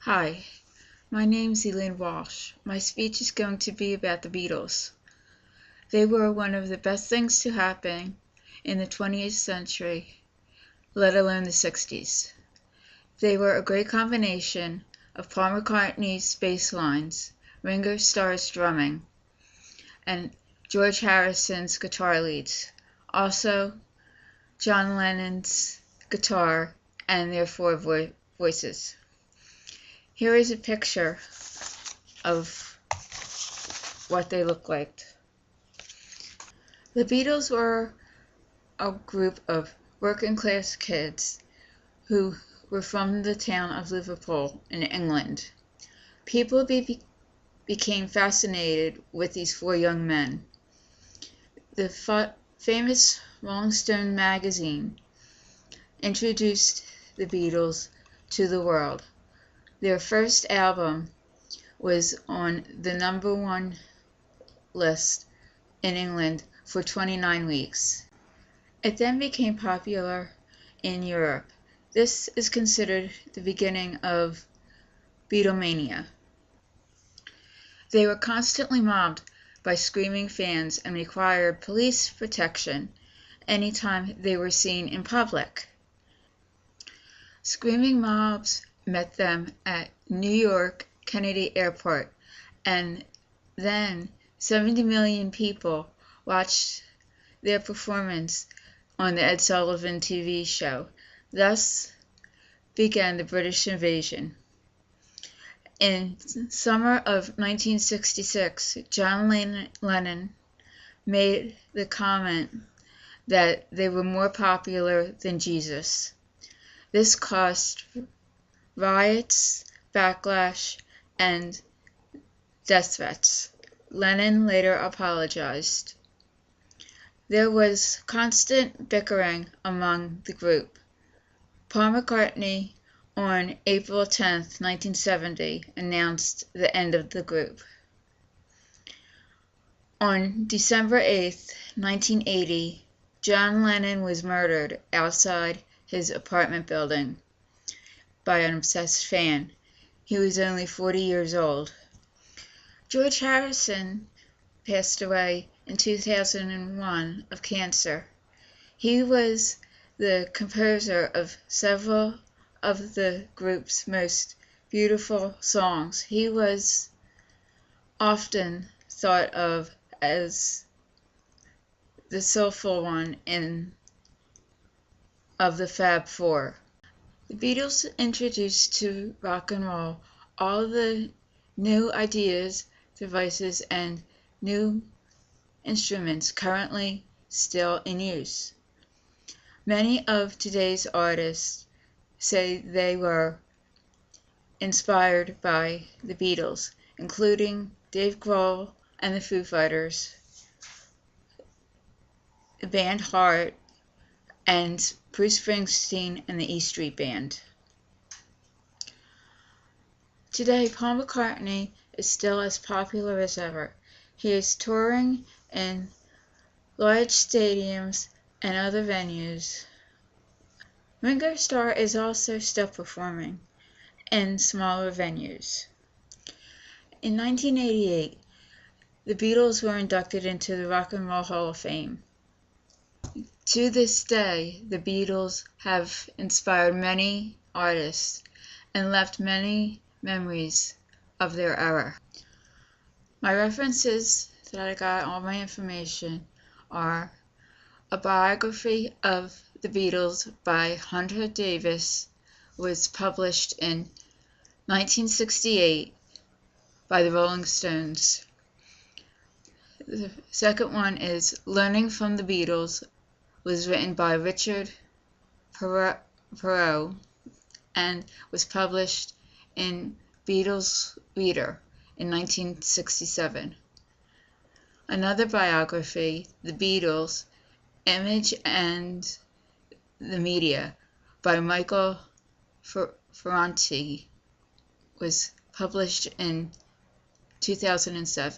Hi, my name's Elaine Walsh. My speech is going to be about the Beatles. They were one of the best things to happen in the 20th century, let alone the 60s. They were a great combination of Paul McCartney's bass lines, Ringo Starr's drumming, and George Harrison's guitar leads. Also, John Lennon's guitar and their four voices. Here is a picture of what they look like. The Beatles were a group of working-class kids who were from the town of Liverpool in England. People became fascinated with these four young men. The famous Rolling Stone magazine introduced the Beatles to the world. Their first album was on the #1 list in England for 29 weeks. It then became popular in Europe. This is considered the beginning of Beatlemania. They were constantly mobbed by screaming fans and required police protection anytime they were seen in public. Screaming mobs met them at New York Kennedy Airport, and then 70 million people watched their performance on the Ed Sullivan TV show. Thus began the British invasion. In summer of 1966, John Lennon made the comment that they were more popular than Jesus. This caused riots, backlash, and death threats. Lennon later apologized. There was constant bickering among the group. Paul McCartney, on April 10, 1970, announced the end of the group. On December 8, 1980, John Lennon was murdered outside his apartment building by an obsessed fan. He was only 40 years old. George Harrison passed away in 2001 of cancer. He was the composer of several of the group's most beautiful songs. He was often thought of as the soulful one of the Fab Four. The Beatles introduced to rock and roll all the new ideas, devices, and new instruments currently still in use. Many of today's artists say they were inspired by the Beatles, including Dave Grohl and the Foo Fighters, the band Heart, and Bruce Springsteen and the E Street Band. Today, Paul McCartney is still as popular as ever. He is touring in large stadiums and other venues. Ringo Starr is also still performing in smaller venues. In 1988, the Beatles were inducted into the Rock and Roll Hall of Fame. To this day, the Beatles have inspired many artists and left many memories of their era. My references that I got all my information are a biography of the Beatles by Hunter Davis, was published in 1968 by the Rolling Stones. The second one is Learning from the Beatles, was written by Richard Perot and was published in Beatles Reader in 1967. Another biography, The Beatles, Image and the Media, by Michael Ferranti, was published in 2007.